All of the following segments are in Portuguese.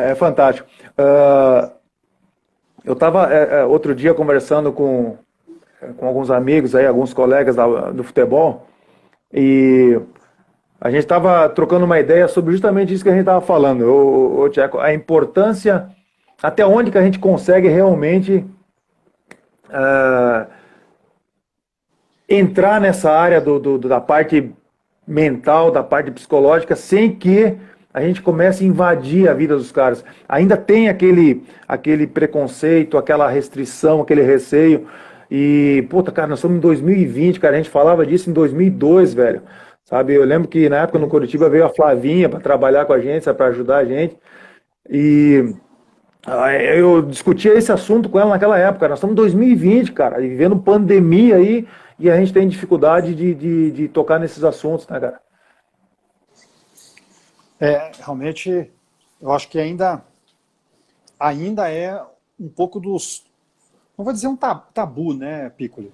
É fantástico. Eu estava outro dia conversando com alguns amigos aí, alguns colegas do futebol, e a gente estava trocando uma ideia sobre justamente isso que a gente estava falando, Tcheco, a importância, até onde que a gente consegue realmente ah, entrar nessa área da parte mental, da parte psicológica, sem que a gente comece a invadir a vida dos caras. Ainda tem aquele preconceito, aquela restrição, aquele receio. E, puta, cara, nós estamos em 2020, cara, a gente falava disso em 2002, velho. Sabe, eu lembro que na época no Curitiba veio a Flavinha para trabalhar com a gente, para ajudar a gente. E eu discutia esse assunto com ela naquela época. Nós estamos em 2020, cara, e vivendo pandemia aí, e a gente tem dificuldade de tocar nesses assuntos, né, cara? Realmente, eu acho que ainda é um pouco dos, não vou dizer um tabu, né, Piccoli?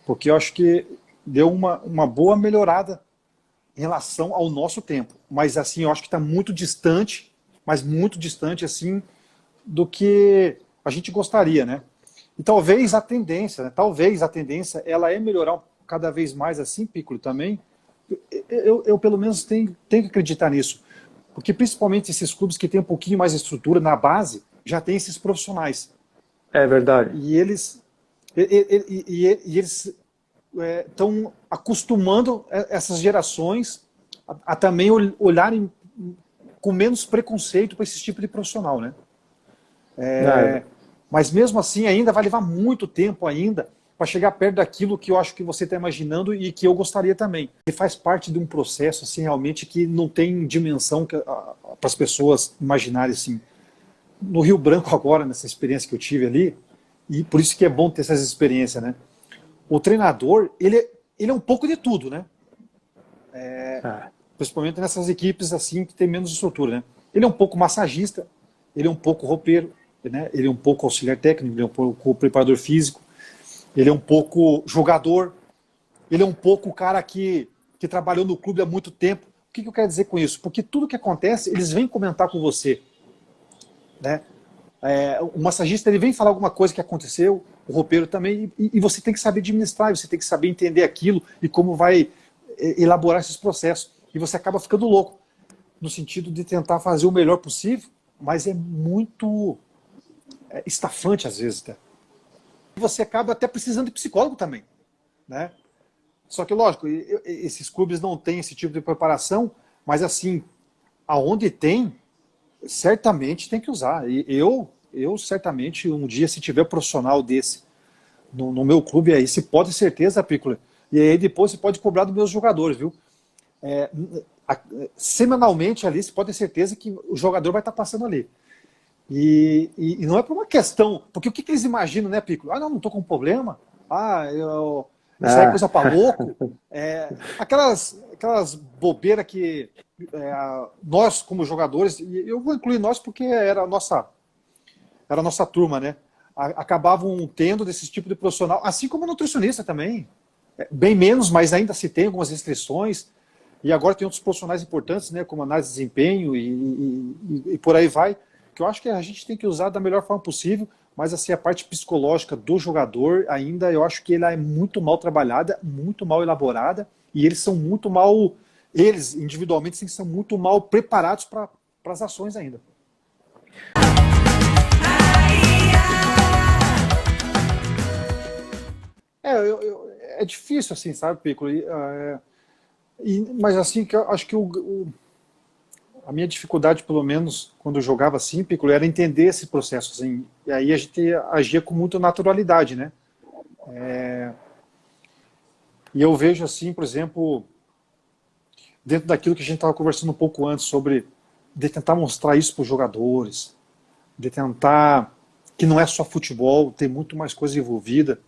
Porque eu acho que deu uma boa melhorada em relação ao nosso tempo. Mas, assim, eu acho que está muito distante, mas muito distante, assim, do que a gente gostaria, né? E talvez a tendência, né? Talvez a tendência, ela é melhorar cada vez mais assim, Piccoli, também. Eu pelo menos, tenho que acreditar nisso. Porque, principalmente, esses clubes que têm um pouquinho mais de estrutura na base, já tem esses profissionais. É verdade. E eles estão acostumando essas gerações a também olharem com menos preconceito para esse tipo de profissional, né? É, Mas mesmo assim ainda vai levar muito tempo ainda para chegar perto daquilo que eu acho que você está imaginando e que eu gostaria também. Ele faz parte de um processo assim realmente que não tem dimensão para as pessoas imaginarem assim. No Rio Branco agora, nessa experiência que eu tive ali, e por isso que é bom ter essas experiências, né? O treinador, ele é um pouco de tudo, né? é. Principalmente nessas equipes assim que tem menos estrutura, né? Ele é um pouco massagista, ele é um pouco roupeiro, né? Ele é um pouco auxiliar técnico, ele é um pouco preparador físico, ele é um pouco jogador, ele é um pouco o cara que trabalhou no clube há muito tempo. O que eu quero dizer com isso? Porque tudo que acontece, eles vêm comentar com você, né? O massagista ele vem falar alguma coisa que aconteceu, o roupeiro também, e você tem que saber administrar, você tem que saber entender aquilo e como vai elaborar esses processos. E você acaba ficando louco, no sentido de tentar fazer o melhor possível, mas é muito estafante às vezes. Tá? E você acaba até precisando de psicólogo também, né? Só que, lógico, esses clubes não têm esse tipo de preparação, mas assim, aonde tem, certamente tem que usar. E eu certamente, um dia, se tiver um profissional desse no meu clube, aí você pode ter certeza, Piccolo, e aí depois você pode cobrar dos meus jogadores, viu? É, Semanalmente ali, você pode ter certeza que o jogador vai estar passando ali. E não é por uma questão, porque o que eles imaginam, né, Piccolo? Ah, não estou com problema. Isso aí é Ah, coisa para louco. Aquelas bobeiras que nós, como jogadores, e eu vou incluir nós porque era a nossa turma, né? Acabavam tendo desse tipo de profissional, assim como nutricionista também. Bem menos, mas ainda se tem algumas restrições. E agora tem outros profissionais importantes, né, como análise de desempenho e por aí vai, que eu acho que a gente tem que usar da melhor forma possível, mas assim, a parte psicológica do jogador ainda, eu acho que ela é muito mal trabalhada, muito mal elaborada, e eles são muito mal, eles individualmente são muito mal preparados para as ações ainda. É difícil assim, sabe, Piccolo? Mas assim, que eu acho que a minha dificuldade, pelo menos, quando eu jogava assim, Piccolo, era entender esse processo. Assim, e aí a gente agia com muita naturalidade, né? E eu vejo assim, por exemplo, dentro daquilo que a gente estava conversando um pouco antes, sobre de tentar mostrar isso para os jogadores, de tentar que não é só futebol, tem muito mais coisa envolvida.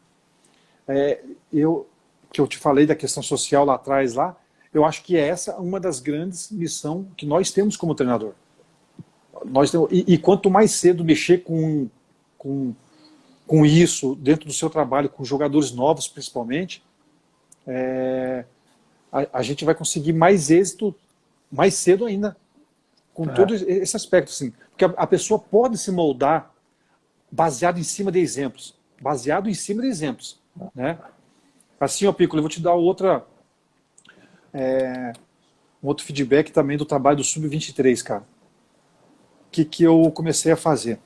Que eu te falei da questão social lá atrás, eu acho que essa é uma das grandes missões que nós temos como treinador. E quanto mais cedo mexer com isso dentro do seu trabalho, com jogadores novos principalmente, a gente vai conseguir mais êxito mais cedo ainda com todo esse aspecto, assim. Porque a pessoa pode se moldar baseado em cima de exemplos. Baseado em cima de exemplos, né? Assim, ó, Piccolo, eu vou te dar um outro feedback também do trabalho do Sub-23, cara. O que eu comecei a fazer?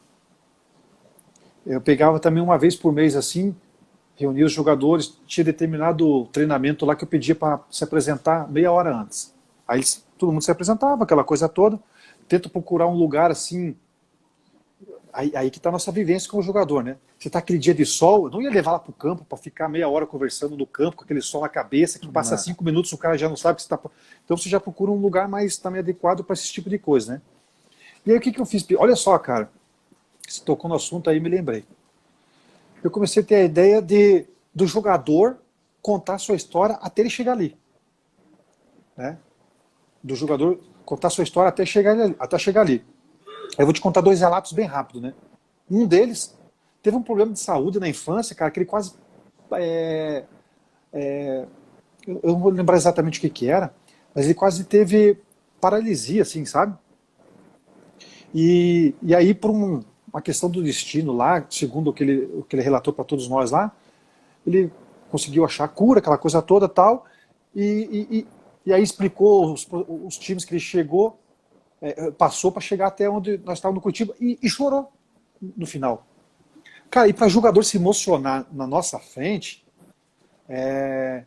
Eu pegava também uma vez por mês, assim, reunia os jogadores, tinha determinado treinamento lá que eu pedia para se apresentar meia hora antes. Aí todo mundo se apresentava, aquela coisa toda. Tento procurar um lugar assim. Aí que está a nossa vivência com o jogador, né? Você está aquele dia de sol, eu não ia levar lá para o campo para ficar meia hora conversando no campo com aquele sol na cabeça, que passa 5 minutos o cara já não sabe que você está. Então você já procura um lugar mais também adequado para esse tipo de coisa, né? E aí o que eu fiz? Olha só, cara, você tocou no assunto aí, me lembrei. Eu comecei a ter a ideia do jogador contar a sua história até ele chegar ali, né? Do jogador contar a sua história até chegar ali. Eu vou te contar 2 relatos bem rápido, né? Um deles teve um problema de saúde na infância, cara, que ele quase... eu não vou lembrar exatamente o que era, mas ele quase teve paralisia, assim, sabe? E aí, por uma questão do destino lá, segundo o que ele relatou para todos nós lá, ele conseguiu achar a cura, aquela coisa toda tal, e aí explicou os times que ele chegou, passou para chegar até onde nós estávamos no Curitiba e chorou no final. Cara, e para jogador se emocionar na nossa frente é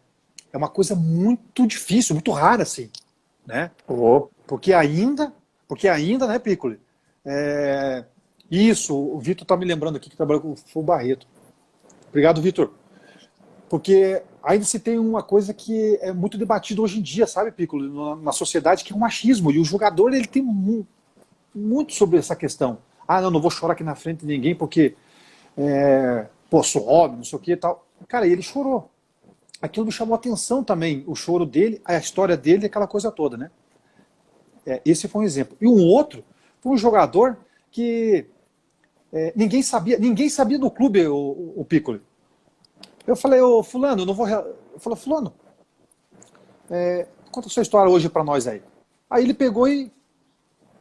uma coisa muito difícil, muito rara, assim, né? Porque ainda, né, Piccoli? Isso, o Vitor está me lembrando aqui que trabalhou com o Barreto. Obrigado, Vitor. Porque ainda se tem uma coisa que é muito debatida hoje em dia, sabe, Piccolo, na sociedade, que é o machismo. E o jogador, ele tem muito sobre essa questão. Ah, não vou chorar aqui na frente de ninguém porque, sou homem, não sei o que e tal. Cara, e ele chorou. Aquilo me chamou a atenção também, o choro dele, a história dele, aquela coisa toda, né? Esse foi um exemplo. E um outro foi um jogador que ninguém sabia do clube, o Piccolo. Eu falei, ô fulano, eu não vou... Eu falei, fulano, conta a sua história hoje para nós aí. Aí ele pegou e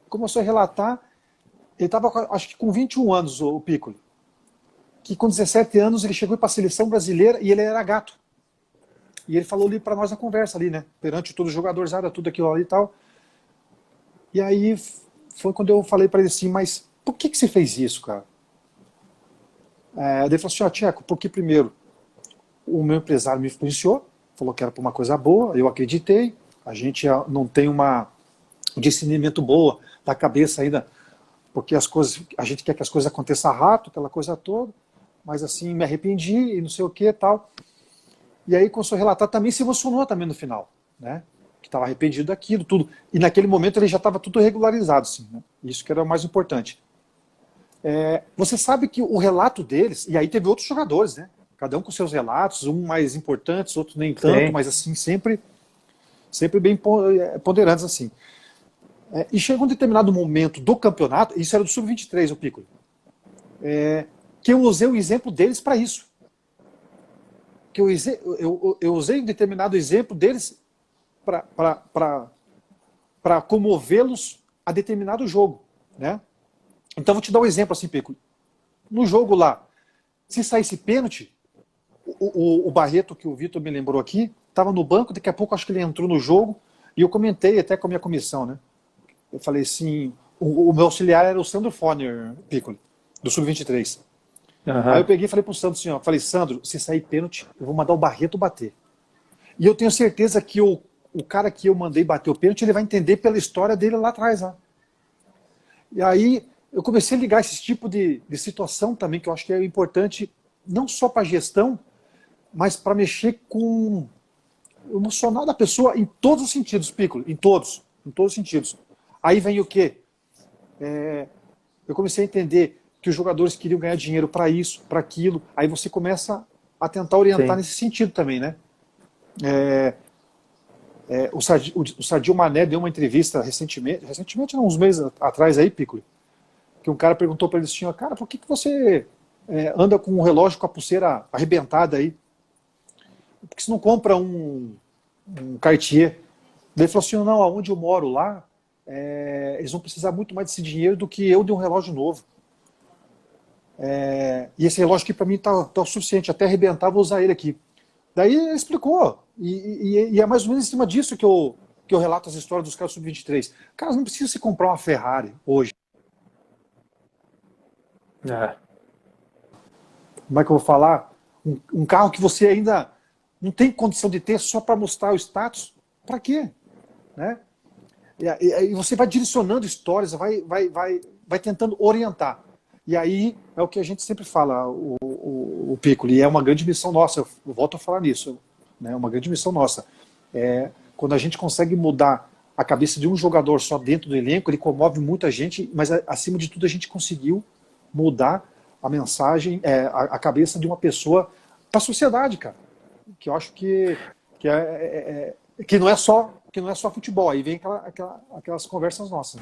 começou a relatar. Ele estava, acho que com 21 anos, o Piccolo. Que com 17 anos ele chegou para a seleção brasileira e ele era gato. E ele falou ali para nós na conversa ali, né? Perante todos os jogadores, tudo aquilo ali e tal. E aí foi quando eu falei para ele assim, mas por que você fez isso, cara? Ele falou assim, Tcheco, porque primeiro o meu empresário me influenciou, falou que era para uma coisa boa, eu acreditei, a gente não tem um discernimento boa da cabeça ainda, porque a gente quer que as coisas aconteçam rápido, aquela coisa toda, mas assim, me arrependi e não sei o que e tal. E aí, começou a relatar, também se emocionou também no final, né? Que estava arrependido daquilo, tudo. E naquele momento ele já estava tudo regularizado, assim, né? Isso que era o mais importante. Você sabe que o relato deles, e aí teve outros jogadores, né? Cada um com seus relatos, um mais importantes, outro nem tanto, mas assim, sempre bem ponderantes, assim. E chegou um determinado momento do campeonato, isso era do Sub-23, o Piccolo, que eu usei o exemplo deles para isso. Que eu usei um determinado exemplo deles para comovê-los a determinado jogo, né? Então vou te dar um exemplo assim, Piccolo. No jogo lá, se saísse pênalti, o Barreto, que o Vitor me lembrou aqui, estava no banco, daqui a pouco acho que ele entrou no jogo, e eu comentei até com a minha comissão, né? Eu falei assim, o meu auxiliar era o Sandro Foner, Piccolo, do Sub-23. Aí eu peguei e falei pro Sandro assim, falei, Sandro, se sair pênalti, eu vou mandar o Barreto bater. E eu tenho certeza que o cara que eu mandei bater o pênalti, ele vai entender pela história dele lá atrás, né? E aí eu comecei a ligar esse tipo de situação também, que eu acho que é importante, não só para a gestão, mas para mexer com o emocional da pessoa em todos os sentidos, Piccolo, em todos os sentidos. Aí vem o quê? Eu comecei a entender que os jogadores queriam ganhar dinheiro para isso, para aquilo, aí você começa a tentar orientar nesse sentido também, né? O Sadio Mané deu uma entrevista recentemente não, uns meses atrás aí, Piccolo, que um cara perguntou para ele assim, cara, por que você anda com um relógio com a pulseira arrebentada aí? Por que você não compra um Cartier? Ele falou assim, não, aonde eu moro lá, eles vão precisar muito mais desse dinheiro do que eu de um relógio novo. E esse relógio aqui para mim tá o suficiente, até arrebentar vou usar ele aqui. Daí ele explicou, e é mais ou menos em cima disso que eu relato as histórias dos caras sub-23. Caras, não precisa se comprar uma Ferrari hoje. Como é que eu vou falar? Um carro que você ainda não tem condição de ter só para mostrar o status. Para quê? Né? E você vai direcionando histórias, vai tentando orientar. E aí é o que a gente sempre fala, o Piccoli, é uma grande missão nossa, eu volto a falar nisso, né? É uma grande missão nossa. Quando a gente consegue mudar a cabeça de um jogador só dentro do elenco, ele comove muita gente, mas acima de tudo a gente conseguiu mudar a mensagem, a cabeça de uma pessoa para a sociedade, cara. Que eu acho que não é só futebol. Aí vem aquelas conversas nossas.